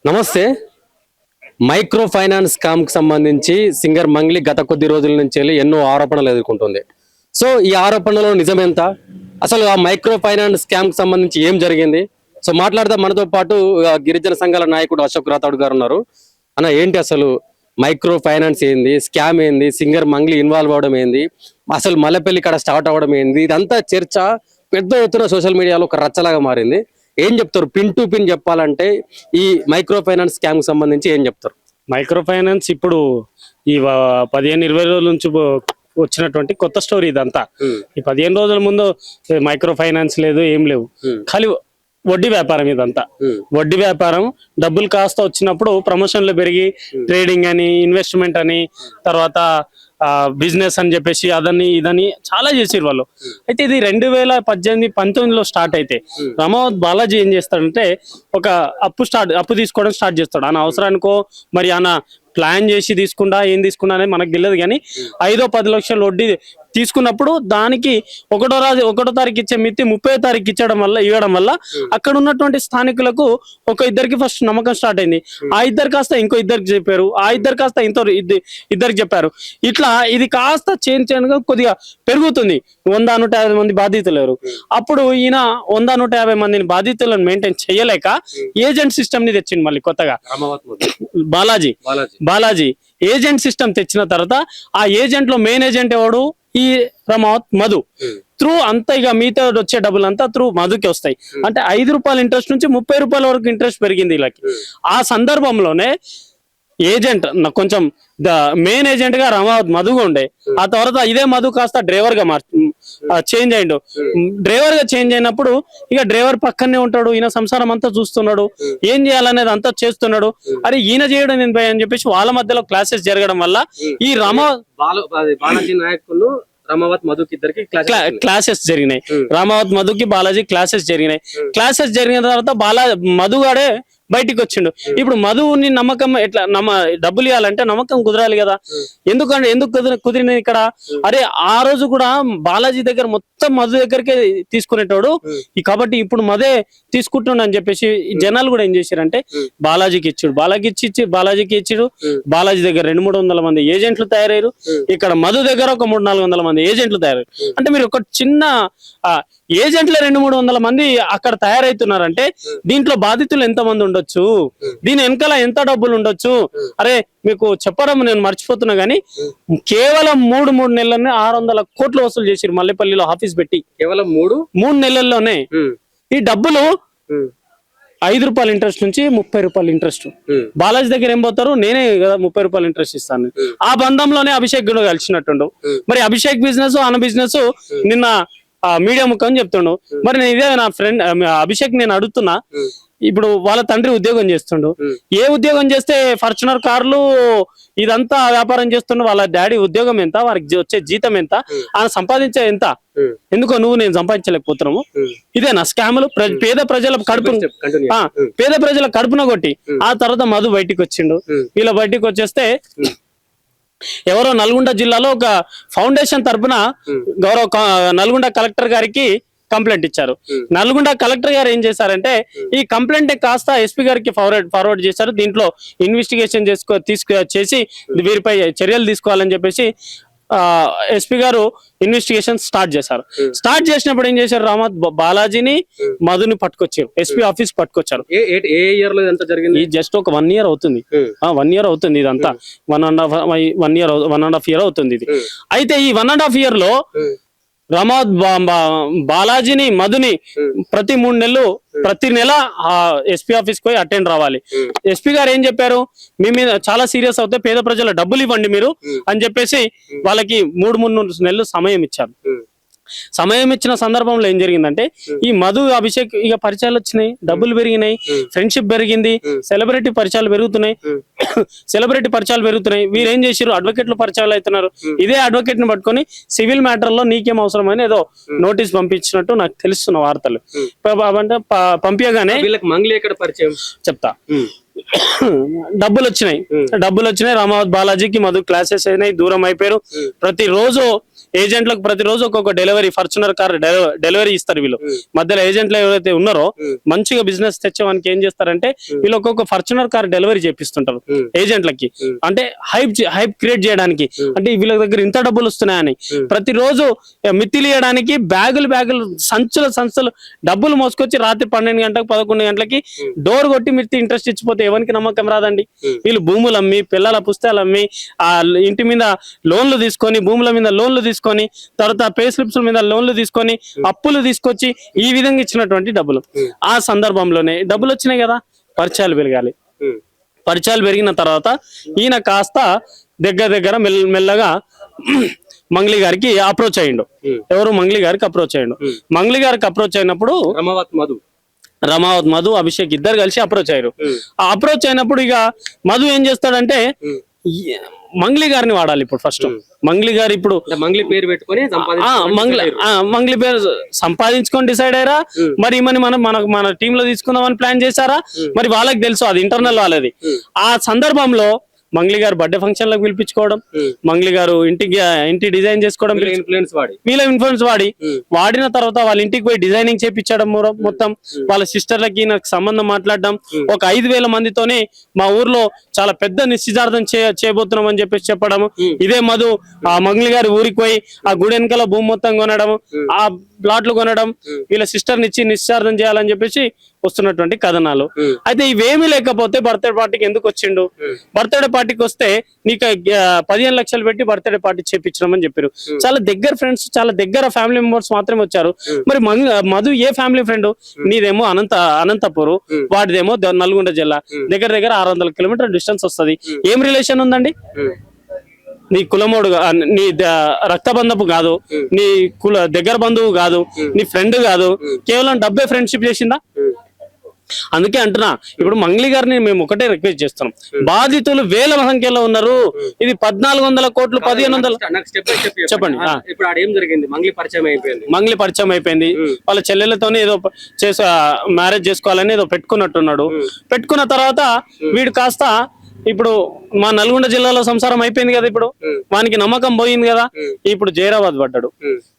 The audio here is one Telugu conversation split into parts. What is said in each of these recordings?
నమస్తే. మైక్రో ఫైనాన్స్ స్కామ్ కి సంబంధించి సింగర్ మంగ్లీ గత కొద్ది రోజుల నుంచి ఎన్నో ఆరోపణలు ఎదుర్కొంటుంది. సో ఈ ఆరోపణలో నిజమెంత, అసలు ఆ మైక్రో ఫైనాన్స్ స్కామ్ కి సంబంధించి ఏం జరిగింది? సో మాట్లాడితే మనతో పాటు గిరిజన సంఘాల నాయకుడు అశోక్ రాథోడ్ గారు ఉన్నారు. అన్న, ఏంటి అసలు మైక్రో ఫైనాన్స్ ఏంది, స్కామ్ ఏంది, సింగర్ మంగ్లీ ఇన్వాల్వ్ అవడం ఏంది, అసలు మల్లెపల్లి ఇక్కడ స్టార్ట్ అవడం ఏంది, ఇదంతా చర్చ పెద్ద ఎత్తున సోషల్ మీడియాలో ఒక రచ్చలాగా మారింది. ఏం చెప్తారు? పిన్ టు పిన్ చెప్పాలంటే ఈ మైక్రో ఫైనాన్స్ స్కామ్ కి సంబంధించి ఏం చెప్తారు? మైక్రో ఫైనాన్స్ ఇప్పుడు ఈ 15-20 రోజుల నుంచి వచ్చినటువంటి కొత్త స్టోరీ ఇదంతా. ఈ 15 రోజుల ముందు మైక్రో ఫైనాన్స్ లేదు, ఏం లేవు, ఖాళీ వడ్డీ వ్యాపారం ఇదంతా. వడ్డీ వ్యాపారం, డబ్బులు కాస్త వచ్చినప్పుడు ప్రమోషన్లు పెరిగి ట్రేడింగ్ అని, ఇన్వెస్ట్మెంట్ అని, తర్వాత బిజినెస్ అని చెప్పేసి అదని ఇదని చాలా చేసారు వాళ్ళు. అయితే ఇది 2018-19లో స్టార్ట్ అయితే రామావత్ బాలాజీ ఏం చేస్తాడంటే ఒక అప్పు తీసుకోవడం స్టార్ట్ చేస్తాడు. ఆయన అవసరానికో మరి ఆయన ప్లాన్ చేసి తీసుకుండా ఏం తీసుకున్నా అనేది మనకు తెలియదు, కానీ 5-10 లక్షలు వడ్డీ తీసుకున్నప్పుడు దానికి 1వ తారీఖు ఇచ్చే మిత్తి 30వ తారీఖు ఇవ్వడం వల్ల అక్కడ ఉన్నటువంటి స్థానికులకు ఇద్దరికి ఫస్ట్ నమ్మకం స్టార్ట్ అయింది. ఆ ఇద్దరు కాస్త ఇంకో ఇద్దరికి చెప్పారు, ఆ ఇద్దరు కాస్త ఇద్దరికి చెప్పారు. ఇట్లా ఇది కాస్త చేంజ్ కొద్దిగా పెరుగుతుంది. 100-150 మంది బాధితులు లేరు. అప్పుడు ఈయన 100-150 మందిని బాధితులను మెయింటైన్ చేయలేక ఏజెంట్ సిస్టమ్ ని తెచ్చింది మళ్ళీ కొత్తగా. బాలాజీ ఏజెంట్ సిస్టమ్ తెచ్చిన తర్వాత ఆ ఏజెంట్ లో మెయిన్ ఏజెంట్ ఎవడు? ఈ రామావత్ మధు. త్రూ అంతా ఇక మిగతా వచ్చే డబ్బులు అంతా త్రూ మధుకి వస్తాయి. అంటే 5 రూపాయల ఇంట్రెస్ట్ నుంచి 30 రూపాయల వరకు ఇంట్రెస్ట్ పెరిగింది వీళ్ళకి. ఆ సందర్భంలోనే ఏజెంట్ కొంచెం మెయిన్ ఏజెంట్ గా రామావత్ మధుగా ఉండే. ఆ తర్వాత ఇదే మధు కాస్త డ్రైవర్ గా చేంజ్ అయ్యిండు. డ్రైవర్ గా చేంజ్ అయినప్పుడు ఇక డ్రైవర్ పక్కనే ఉంటాడు, ఈయన సంసారం అంతా చూస్తున్నాడు, ఏం చేయాలనేది అంతా చేస్తున్నాడు. అరే ఈయన చేయడం నేను భయ అని చెప్పేసి వాళ్ళ మధ్యలో క్లాసెస్ జరగడం వల్ల ఈ బాలాజీ నాయకులు రామావత్ మధుకి ఇద్దరికి క్లాసెస్ జరిగినాయి. రామావత్ మధుకి బాలాజీ క్లాసెస్ జరిగినాయి. క్లాసెస్ జరిగిన తర్వాత మధుగాడే బయటికి వచ్చిండు. ఇప్పుడు మధుని నమ్మకం డబ్బులు ఇవ్వాలంటే నమ్మకం కుదరాలి కదా. ఎందుకు కుదిరినది ఇక్కడ? అరే ఆ రోజు కూడా బాలాజీ దగ్గర మొత్తం మధు దగ్గరకే తీసుకునేటోడు, కాబట్టి ఇప్పుడు మధే తీసుకుంటుండ అని చెప్పేసి జనాలు కూడా ఏం చేశారంటే బాలాజీకి ఇచ్చాడు. బాలాజీకి ఇచ్చాడు. బాలాజీ దగ్గర 200-300 మంది ఏజెంట్లు తయారయ్యారు. ఇక్కడ మధు దగ్గర ఒక 300-400 మంది ఏజెంట్లు తయారయ్యారు. అంటే మీరు ఒక చిన్న ఏజెంట్లే 200-300 మంది అక్కడ తయారైతున్నారంటే దీంట్లో బాధితులు ఎంత మంది ఉండొచ్చు, దీని వెనకాల ఎంత డబ్బులు ఉండొచ్చు? అరే మీకు చెప్పడం నేను మర్చిపోతున్నా గానీ కేవలం 3 నెలల్లోనే 600 కోట్లు వసూలు చేసిరు మల్లెపల్లిలో ఆఫీస్ పెట్టి. కేవలం 3 నెలల్లోనే ఈ డబ్బులు 5 రూపాయల ఇంట్రెస్ట్ నుంచి 30 రూపాయల ఇంట్రెస్ట్. బాలాజీ దగ్గర ఏం పోతారు, నేనే కదా 30 రూపాయల ఇంట్రెస్ట్ ఇస్తాను. ఆ బంధంలోనే అభిషేక్ కూడా కలిసినట్టుండు. మరి అభిషేక్ బిజినెస్ అన్న బిజినెస్ నిన్న మీడియా ముఖం చెప్తుండు. మరి నేను ఇదే నా ఫ్రెండ్ అభిషేక్ నేను అడుగుతున్నా, ఇప్పుడు వాళ్ళ తండ్రి ఉద్యోగం చేస్తుండు, ఏ ఉద్యోగం చేస్తే ఫార్చునర్ కార్లు ఇదంతా వ్యాపారం చేస్తుండు, వాళ్ళ డాడీ ఉద్యోగం ఎంత, వారికి వచ్చే జీతం ఎంత, ఆయన సంపాదించే ఎంత, ఎందుకో నేను సంపాదించలేకపోతున్నాము? ఇదేనా స్కాములు? పేద ప్రజల కడుపున కొట్టి ఆ తర్వాత మధు బయటికి వచ్చిండు. వీళ్ళ బయటికి వచ్చేస్తే ఎవరో నల్గొండ జిల్లాలో ఒక ఫౌండేషన్ తరఫున నల్గొండ కలెక్టర్ గారికి కంప్లైంట్ ఇచ్చారు. నల్గొండ కలెక్టర్ గారు ఏం చేశారంటే ఈ కంప్లైంట్ కాస్త ఎస్పీ గారికి ఫార్వర్డ్ చేశారు. దీంట్లో ఇన్వెస్టిగేషన్ చేసి వీరిపై చర్యలు తీసుకోవాలని చెప్పేసి ఎస్పీ గారు ఇన్వెస్టిగేషన్ స్టార్ట్ చేశారు. స్టార్ట్ చేసినప్పుడు ఏం చేశారు, రామావత్ బాలాజీని మధుని పట్టుకొచ్చారు, ఎస్పీ ఆఫీస్ పట్టుకొచ్చారు. ఏ ఇయర్ లో ఇదంతా జరిగింది? జస్ట్ ఒక 1 year అవుతుంది. 1 year అవుతుంది ఇదంతా. 1.5 year అవుతుంది ఇది. అయితే ఈ 1.5 year లో రామావత్ బాలాజీని మధుని ప్రతి 3 నెలలు ప్రతి నెల ఎస్పీ ఆఫీస్ పోయి అటెండ్ రావాలి. ఎస్పీ గారు ఏం చెప్పారు, మీ మీద చాలా సీరియస్ అవుతే పేద ప్రజల డబ్బులు ఇవ్వండి మీరు అని చెప్పేసి వాళ్ళకి 3 నెలలు సమయం ఇచ్చారు. సమయం ఇచ్చిన సందర్భంలో ఏం జరిగిందంటే ఈ మధు అభిషేక్ ఇక పరిచయాలు వచ్చినాయి, డబ్బులు పెరిగినాయి, ఫ్రెండ్షిప్ పెరిగింది, సెలబ్రిటీ పరిచయాలు పెరుగుతున్నాయి. వీరేం చేశారు, అడ్వకేట్లు పరిచయాలు అవుతున్నారు. ఇదే అడ్వకేట్ ని పట్టుకొని సివిల్ మ్యాటర్ లో నీకేం అవసరం అని ఏదో నోటీస్ పంపించినట్టు నాకు తెలుస్తున్న వార్తలు. అంటే పంపించగానే మంగ్లీ ఎక్కడ పరిచయం చెప్తా. డబ్బులు వచ్చినాయి రామావత్ బాలాజీకి మధు క్లాసెస్ అయినాయి, దూరం అయిపోయారు. ప్రతిరోజు ఏజెంట్లకు ప్రతిరోజు ఒక్కొక్క డెలివరీ ఫార్చునర్ కార్ డెలివరీ ఇస్తారు వీళ్ళు. మధ్యలో ఏజెంట్లు ఎవరైతే ఉన్నారో మంచిగా బిజినెస్ తెచ్చేవానికి ఏం చేస్తారంటే వీళ్ళు ఒక్కొక్క ఫార్చునర్ కార్ డెలివరీ చేపిస్తుంటారు ఏజెంట్లకి. అంటే హైప్ క్రియేట్ చేయడానికి, అంటే వీళ్ళ దగ్గర ఇంత డబ్బులు వస్తున్నాయని ప్రతిరోజు మిత్తిలియడానికి బ్యాగులు సంచులు డబ్బులు మోసుకొచ్చి రాత్రి 12 గంటలకు 11 గంటలకి డోర్ కొట్టి మిత్తి ఇంట్రెస్ట్ ఇచ్చిపోతే ఎవరికి నమ్మకం రాదండి. వీళ్ళు భూములు అమ్మి, పిల్లల పుస్తకాలు అమ్మి, ఆ ఇంటి మీద లోన్లు తీసుకొని, భూముల మీద లోన్లు తీసుకొని, తర్వాత పే స్లిప్స్ మీద లోన్లు తీసుకొని, అప్పులు తీసుకొచ్చి ఈ విధంగా ఇచ్చినటువంటి డబ్బులు. ఆ సందర్భంలోనే డబ్బులు వచ్చినాయి కదా, పరిచయాలు పెరగాలి. పరిచయాలు పెరిగిన తర్వాత ఈయన కాస్త దగ్గర మెల్లగా మంగ్లీ గారికి అప్రోచ్ అయ్యిండు. ఎవరు? మంగ్లీ గారికి అప్రోచ్ అయ్యిండు. మంగ్లీ గారికి అప్రోచ్ అయినప్పుడు రమావత్ మధు అభిషేక్ ఇద్దరు కలిసి అప్రోచ్ అయ్యారు. ఆ అప్రోచ్ అయినప్పుడు ఇక మధు ఏం చేస్తాడంటే మంగ్లీ గారిని వాడాలి. ఇప్పుడు ఫస్ట్ మంగ్లీ గారు ఇప్పుడు మంగ్లీ పేరు పెట్టుకొని మంగ్లీ పేరు సంపాదించుకొని డిసైడ్ అయ్యారా, మరి మన టీమ్ లో తీసుకుందామని ప్లాన్ చేశారా, మరి వాళ్ళకి తెలుసు, అది ఇంటర్నల్ వాళ్ళది. ఆ సందర్భంలో మంగ్లీ గారు బర్త్డే ఫంక్షన్ లకు పిలిపించుకోవడం, మంగ్లీ గారు ఇంటి డిజైన్ చేసుకోవడం, వీళ్ళ ఇన్ఫ్లుయెన్స్ వాడిన తర్వాత వాళ్ళ ఇంటికి పోయి డిజైనింగ్ చేపించడం, మొత్తం వాళ్ళ సిస్టర్లకి నాకు సంబంధం మాట్లాడడం, ఒక 5,000 మందితోనే మా ఊర్లో చాలా పెద్ద నిశ్చితార్థం చేయబోతున్నాం అని చెప్పేసి చెప్పడం. ఇదే మధు ఆ మంగ్లీ గారి ఊరికి పోయి ఆ గుడి వెనకాల భూమి మొత్తం కొనడం, ఆ ప్లాట్లు కొనడం, వీళ్ళ సిస్టర్ని ఇచ్చి నిశ్చితార్థం చేయాలని చెప్పేసి వస్తున్నటువంటి కథనాలు. అయితే ఇవేమీ లేకపోతే బర్త్డే పార్టీకి ఎందుకు వచ్చిండు? బర్త్డే పార్టీకి వస్తే నీకు 15 లక్షలు పెట్టి బర్త్డే పార్టీ చేపించడం అని చెప్పారు. చాలా దగ్గర ఫ్రెండ్స్, చాలా దగ్గర ఫ్యామిలీ మెంబర్స్ మాత్రమే వచ్చారు. మరి మధు ఏ ఫ్యామిలీ ఫ్రెండ్? నీదేమో అనంతపూర్, వాడిదేమో నల్గొండ జిల్లా, దగ్గర 600 కిలోమీటర్ డిస్టెన్స్ వస్తుంది. ఏం రిలేషన్ ఉందండి? నీ కులమోడు, నీ రక్త బంధపు కాదు, నీ దగ్గర బంధువు కాదు, నీ ఫ్రెండ్ కాదు, కేవలం డబ్బే ఫ్రెండ్షిప్ చేసిందా? అందుకే అంటున్నా, ఇప్పుడు మంగ్లీ గారిని మేము ఒకటే రిక్వెస్ట్ చేస్తున్నాం, బాధితులు వేల సంఖ్యలో ఉన్నారు. ఇది 1,400 కోట్లు, 1,500. చెప్పండి. ఇప్పుడు ఏం జరిగింది? మంగ్లీ పరిచయం అయిపోయింది. వాళ్ళ చెల్లెలతోనే ఏదో మ్యారేజ్ చేసుకోవాలని ఏదో పెట్టుకున్నట్టున్నాడు. పెట్టుకున్న తర్వాత వీడు కాస్త ఇప్పుడు మా నల్గొండ జిల్లాలో సంసారం అయిపోయింది కదా, ఇప్పుడు వానికి నమ్మకం పోయింది కదా. ఇప్పుడు జైరాబాద్ పడ్డాడు,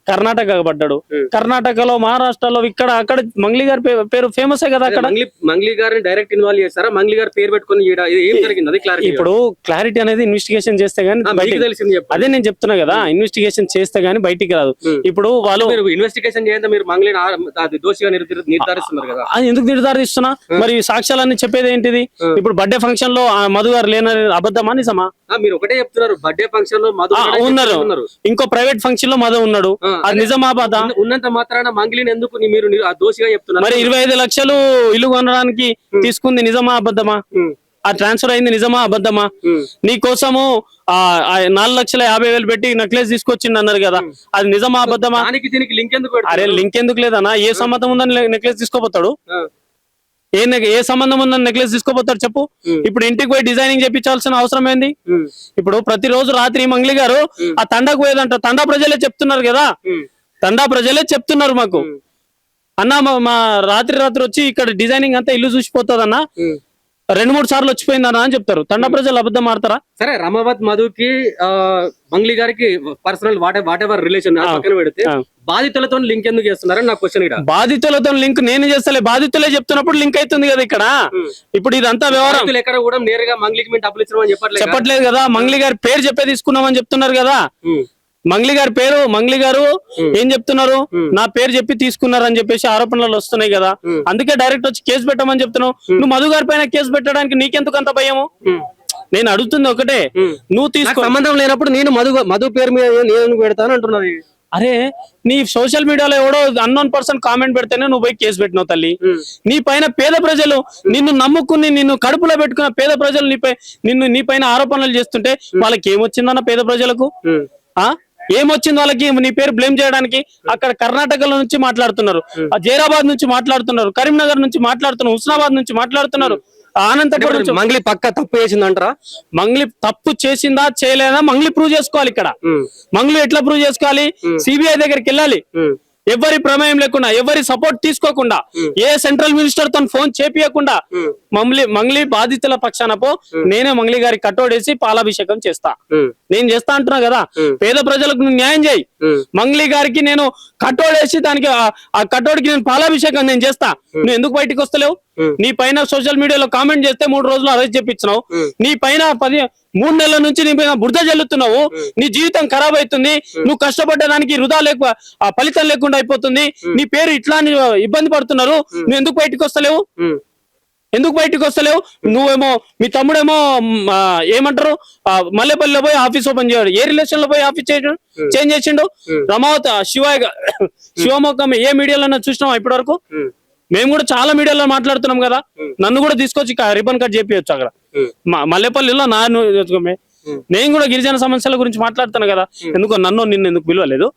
కర్ణాటక పడ్డాడు. కర్ణాటకలో, మహారాష్ట్రలో, ఇక్కడ అక్కడ మంగ్లీ గారి పేరు ఫేమస్ కదా. అక్కడ మంగ్లీ గారిని డైరెక్ట్ ఇన్వాల్వ్ చేస్తారా? మంగ్లీ గారి పేరు పెట్టుకుని ఏం జరిగింది? ఇప్పుడు క్లారిటీ అనేది ఇన్వెస్టిగేషన్ చేస్తే గానీ తెలిసింది. అదే నేను చెప్తున్నా కదా, ఇన్వెస్టిగేషన్ చేస్తే గానీ బయటికి రాదు. ఇప్పుడు వాళ్ళు ఇన్వెస్టిగేషన్ చేయండి, మీరు మంగ్లీ దోషిగా నిర్ధారిస్తున్నారు కదా. అది ఎందుకు నిర్ధారిస్తున్నా? మరి సాక్ష్యాలన్నీ చెప్పేది ఏంటిది? ఇప్పుడు బర్త్డే ఫంక్షన్ లో మధు గారు లేనని అబద్ధమా నిజమా? మీరు ఒకటే చెప్తున్నారు, బర్త్డే ఫంక్షన్ లో మధు ఉన్నారు, ఇంకో ప్రైవేట్ ఫంక్షన్ లో మధు ఉన్నాడు. అది నిజమా అబద్ధమా? ఉన్నంత మాత్రాన మంగ్లీని ఎందుకు మీరు దోషిగా చెప్తున్నారు? మరి 25 లక్షలు ఇల్లు కొనడానికి తీసుకుంది నిజమా అబద్ధమా? ఆ ట్రాన్స్ఫర్ అయింది నిజమా అబద్ధమా? నీ కోసము 4,50,000 పెట్టి నెక్లెస్ తీసుకొచ్చింది అన్నారు కదా, అది నిజమా అబద్ధమా? దీనికి లింక్ ఎందుకు? అరే లింక్ ఎందుకు లేదన్నా? ఏ సంబంధం ఉందని నెక్లెస్ తీసుకోపోతాడు? ఏ సంబంధం ఉందని నెక్లెస్ తీసుకోపోతాడు చెప్పు? ఇప్పుడు ఇంటికి పోయి డిజైనింగ్ చేయించాల్సిన అవసరం ఏంది? ఇప్పుడు ప్రతిరోజు రాత్రి మంగ్లీ గారు ఆ తండాకు పోయేదంట. తండా ప్రజలే చెప్తున్నారు కదా, తండా ప్రజలే చెప్తున్నారు మాకు, అన్నా మా రాత్రి వచ్చి ఇక్కడ డిజైనింగ్ అంతా ఇల్లు చూసిపోతుందన్నా, 2-3 సార్లు వచ్చిపోయిందన్నా అని చెప్తారు. తండా ప్రజలు అబద్ధం ఆడతారా? సరే, రమావత్ మధుకి మంగ్లీ గారికి పర్సనల్ వాట్ ఎవర్ రిలేషన్ పక్కన పెడితే బాధితులతో లింక్ ఎందుకు చేస్తున్నారని నా క్వశ్చన్. ఇక్కడ బాధితులతో లింక్ నేను చేస్తలే, బాధితులే చెప్తున్నప్పుడు లింక్ అవుతుంది కదా ఇక్కడ. ఇప్పుడు ఇదంతా వ్యవహారం ఎక్కడ కూడా నేరుగా మంగ్లీకి మేము డబ్బులు ఇచ్చినామని చెప్పట్లేదు కదా. మంగ్లీ గారి పేరు చెప్పే తీసుకున్నామని చెప్తున్నారు కదా. మంగ్లీ గారు ఏం చెప్తున్నారు? నా పేరు చెప్పి తీసుకున్నారు అని చెప్పేసి ఆరోపణలు వస్తున్నాయి కదా. అందుకే డైరెక్ట్ వచ్చి కేసు పెట్టమని చెప్తున్నావు. నువ్వు మధు గారి పైన కేసు పెట్టడానికి నీకెందుకు అంత భయము? నేను అడుగుతుంది ఒకటే, నువ్వు తీసుకో. సంబంధం లేనప్పుడు నేను మధు పేరు మీద నేను పెడతాను అంటున్నది. అరే నీ సోషల్ మీడియాలో ఎవడో అన్నోన్ పర్సన్ కామెంట్ పెడితేనే నువ్వు పోయి కేసు పెట్టినావు తల్లి. నీ పైన పేద ప్రజలు నిన్ను నమ్ముకుని నిన్ను కడుపులో పెట్టుకున్న పేద ప్రజలు నీ పైన ఆరోపణలు చేస్తుంటే వాళ్ళకి ఏమొచ్చిందన్న పేద ప్రజలకు? ఏమొచ్చింది వాళ్ళకి నీ పేరు బ్లేమ్ చేయడానికి? అక్కడ కర్ణాటకలో నుంచి మాట్లాడుతున్నారు, జైరాబాద్ నుంచి మాట్లాడుతున్నారు, కరీంనగర్ నుంచి మాట్లాడుతున్నారు, హుస్నాబాద్ నుంచి మాట్లాడుతున్నారు, అనంతపురం నుంచి. మంగ్లీ పక్క తప్పు చేసిందంటారా? మంగ్లీ తప్పు చేసిందా చేయలేదా మంగ్లీ ప్రూవ్ చేసుకోవాలి. ఇక్కడ మంగ్లీ ఎట్లా ప్రూవ్ చేసుకోవాలి? సిబిఐ దగ్గరికి వెళ్ళాలి, ఎవరి ప్రమేయం లేకుండా, ఎవరి సపోర్ట్ తీసుకోకుండా, ఏ సెంట్రల్ మినిస్టర్ తో ఫోన్ చేపియకుండా మంగ్లీ బాధితుల పక్షాన పో, నేనే మంగ్లీ గారి కట్టోడేసి పాలాభిషేకం చేస్తా. నేను చేస్తా అంటున్నా కదా, పేద ప్రజలకు నువ్వు న్యాయం చేయి. మంగ్లీ గారికి నేను కట్టోడేసి దానికి ఆ కట్టోడికి నేను పాలాభిషేకం నేను చేస్తా. నువ్వు ఎందుకు బయటికి వస్తలేవు? నీ పైన సోషల్ మీడియాలో కామెంట్ చేస్తే 3 రోజులు అరెస్ట్ చేపించినావు. నీ పైన 3 నెలల నుంచి నీ పైన బురద జల్లుతున్నావు. నీ జీవితం ఖరాబ్ అవుతుంది. నువ్వు కష్టపడ్డదానికి వృధా ఫలితం లేకుండా అయిపోతుంది. నీ పేరు ఇట్లా ఇబ్బంది పడుతున్నారు. నువ్వు ఎందుకు బయటికి వస్తలేవు? ఎందుకు బయటకు వస్తలేవు? నువ్వేమో మీ తమ్ముడేమో ఏమంటారు మల్లెపల్లిలో పోయి ఆఫీస్ ఓపెన్ చేయడు. ఏ రిలేషన్ లో పోయి ఆఫీస్ చేంజ్ చేసిండు? రమావత్ శివమొగ్గం ఏ మీడియాలో చూసినావా ఇప్పటి వరకు? మేము కూడా చాలా మీడియాలో మాట్లాడుతున్నాం కదా, నన్ను కూడా తీసుకొచ్చి రిబన్ కట్ చేపియచ్చు అక్కడ మల్లెపల్లిలో. నేను కూడా గిరిజన సమస్యల గురించి మాట్లాడుతాను కదా, ఎందుకో నిన్ను ఎందుకు పిలవలేదు?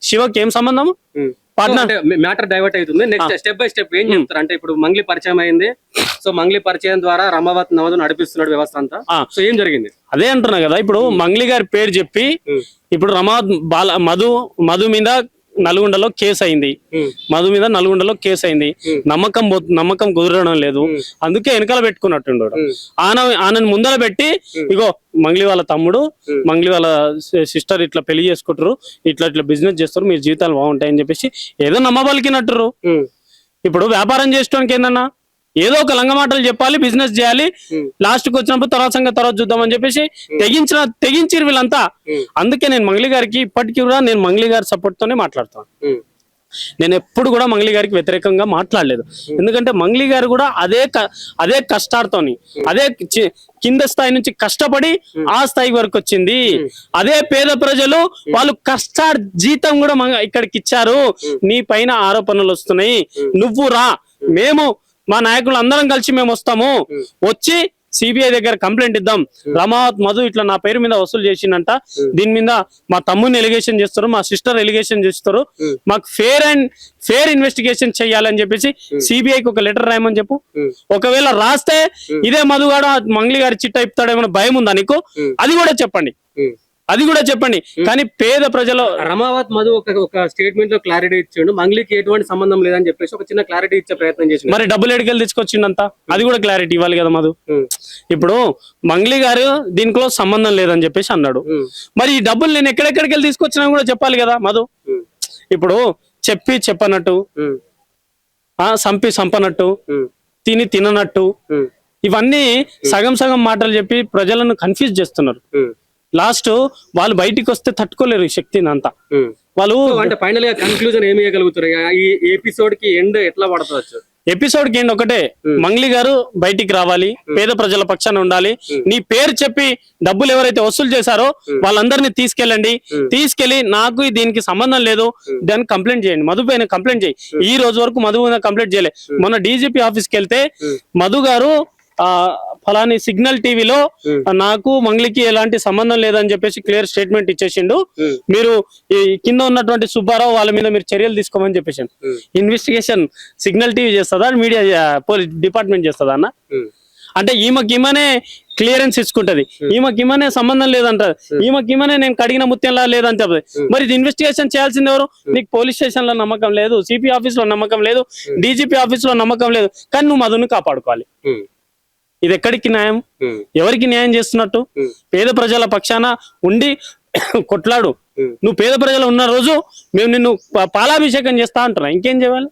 శివకి ఏం సంబంధం? మ్యాటర్ డైవర్ట్ అవుతుంది. నెక్స్ట్ స్టెప్ బై స్టెప్ ఏం చెప్తారు అంటే, ఇప్పుడు మంగ్లీ పరిచయం అయింది. సో మంగ్లీ పరిచయం ద్వారా రమావత్ నవదు నడిపిస్తున్నాడు వ్యవస్థ అంతా. సో ఏం జరిగింది? అదే అంటున్నా కదా, ఇప్పుడు మంగ్లీ గారి పేరు చెప్పి ఇప్పుడు రమావత్ మధు మీద నల్గొండలో కేసు అయింది. నమ్మకం కుదరడం లేదు. అందుకే వెనకాల పెట్టుకున్నట్టుండు. ఆనని ముందర పెట్టి, ఇగో మంగ్లీ వాళ్ళ తమ్ముడు, మంగ్లీ వాళ్ళ సిస్టర్ ఇట్లా పెళ్లి చేసుకుంటారు, ఇట్లా బిజినెస్ చేస్తారు, మీ జీవితాలు బాగుంటాయని చెప్పేసి ఏదో నమ్మబలికినట్టు. ఇప్పుడు వ్యాపారం చేసుకోవడానికి ఏందన్నా, ఏదో ఒక లంగ మాటలు చెప్పాలి, బిజినెస్ చేయాలి, లాస్ట్ కి వచ్చినప్పుడు తర్వాత చూద్దామని చెప్పేసి తెగించిరు వీళ్ళంతా. అందుకే నేను మంగ్లీ గారికి ఇప్పటికీ కూడా నేను మంగ్లీ గారి సపోర్ట్ తోనే మాట్లాడతాను. నేను ఎప్పుడు కూడా మంగ్లీ గారికి వ్యతిరేకంగా మాట్లాడలేదు. ఎందుకంటే మంగ్లీ గారు కూడా అదే కష్టాలతోని, అదే కింద స్థాయి నుంచి కష్టపడి ఆ స్థాయి వరకు వచ్చింది. అదే పేద ప్రజలు వాళ్ళు జీతం కూడా ఇక్కడికి ఇచ్చారు. నీ పైన ఆరోపణలు వస్తున్నాయి, నువ్వు రా, మేము మా నాయకులు అందరం కలిసి మేము వస్తాము, వచ్చి సిబిఐ దగ్గర కంప్లైంట్ ఇద్దాం. రమావత్ మధు ఇట్లా నా పేరు మీద వసూలు చేసిందంట, దీని మీద మా తమ్ముని ఎలిగేషన్ చేస్తారు, మా సిస్టర్ ఎలిగేషన్ చేస్తారు, మాకు ఫేర్ ఇన్వెస్టిగేషన్ చెయ్యాలని చెప్పేసి సిబిఐకి ఒక లెటర్ రాయమని చెప్పు. ఒకవేళ రాస్తే ఇదే మధుగాడు మంగ్లీ గారి చిట్ట ఇప్పుతాడేమో భయం ఉందా నీకు? అది కూడా చెప్పండి. కానీ పేద ప్రజలు రమావత్ మధు ఒక స్టేట్మెంట్ లో క్లారిటీ ఇచ్చిండు, మంగ్లీకి ఎటువంటి సంబంధం లేదని చెప్పేసి ఒక చిన్న క్లారిటీ ఇచ్చే ప్రయత్నం చేసి, మరి డబ్బులు ఎడికెళ్ళి తెచ్చుకొచ్చిండంతా, అది కూడా క్లారిటీ ఇవ్వాలి కదా మధు. ఇప్పుడు మంగ్లీ గారు దీంట్లో సంబంధం లేదని చెప్పేసి అన్నాడు. మరి ఈ డబ్బులు నేను ఎక్కడెక్కడికి వెళ్ళి తీసుకొచ్చినా కూడా చెప్పాలి కదా మధు. ఇప్పుడు చెప్పనట్టు, సంపనట్టు, తిననట్టు, ఇవన్నీ సగం మాటలు చెప్పి ప్రజలను కన్ఫ్యూజ్ చేస్తున్నారు. లాస్ట్ వాళ్ళు బయటికి వస్తే తట్టుకోలేరు ఈ శక్తిని అంతా. వాళ్ళు అంటే ఫైనల్ గా కన్క్లూజన్ ఏమి ఇవ్వగలుగుతారు? ఈ ఎపిసోడ్ కి ఎండ్ ఎట్లా పడవచ్చు? ఎపిసోడ్ కి ఏంటి ఒకటే, మంగ్లీ గారు బయటికి రావాలి, పేద ప్రజల పక్షాన ఉండాలి. నీ పేరు చెప్పి డబ్బులు ఎవరైతే వసూలు చేశారో వాళ్ళందరినీ తీసుకెళ్లి నాకు దీనికి సంబంధం లేదు దాన్ని కంప్లైంట్ చేయండి, మధు పైన కంప్లైంట్ చేయి. ఈ రోజు వరకు మధు కంప్లైంట్ చేయలే. మొన్న డీజీపీ ఆఫీస్కి వెళ్తే మధు గారు ఫలాని సిగ్నల్ టీవీలో నాకు మంగ్లీకి ఎలాంటి సంబంధం లేదని చెప్పేసి క్లియర్ స్టేట్మెంట్ ఇచ్చేసిండు. మీరు ఈ కింద ఉన్నటువంటి సుబ్బారావు వాళ్ళ మీద మీరు చర్యలు తీసుకోమని చెప్పేసిండు. ఇన్వెస్టిగేషన్ సిగ్నల్ టీవీ చేస్తుందా, మీడియా పోలీస్ డిపార్ట్మెంట్ చేస్తుందా అన్న? అంటే ఈమెనే క్లియరెన్స్ ఇచ్చుకుంటది, ఈమెనే సంబంధం లేదంటది, ఈమెనే నేను కడిగిన ముత్యంలా లేదని చెప్తుంది. మరి ఇది ఇన్వెస్టిగేషన్ చేయాల్సింది ఎవరు? నీకు పోలీస్ స్టేషన్ లో నమ్మకం లేదు, సిపి ఆఫీస్ లో నమ్మకం లేదు, డీజీపీ ఆఫీస్ లో నమ్మకం లేదు, కానీ నువ్వు మధుని కాపాడుకోవాలి. ఇది ఎక్కడికి న్యాయం? ఎవరికి న్యాయం చేస్తున్నట్టు? పేద ప్రజల పక్షాన ఉండి కొట్లాడు. నువ్వు పేద ప్రజలు ఉన్న రోజు మేము నిన్ను పాలాభిషేకం చేస్తా అంటున్నా, ఇంకేం చేయాలి?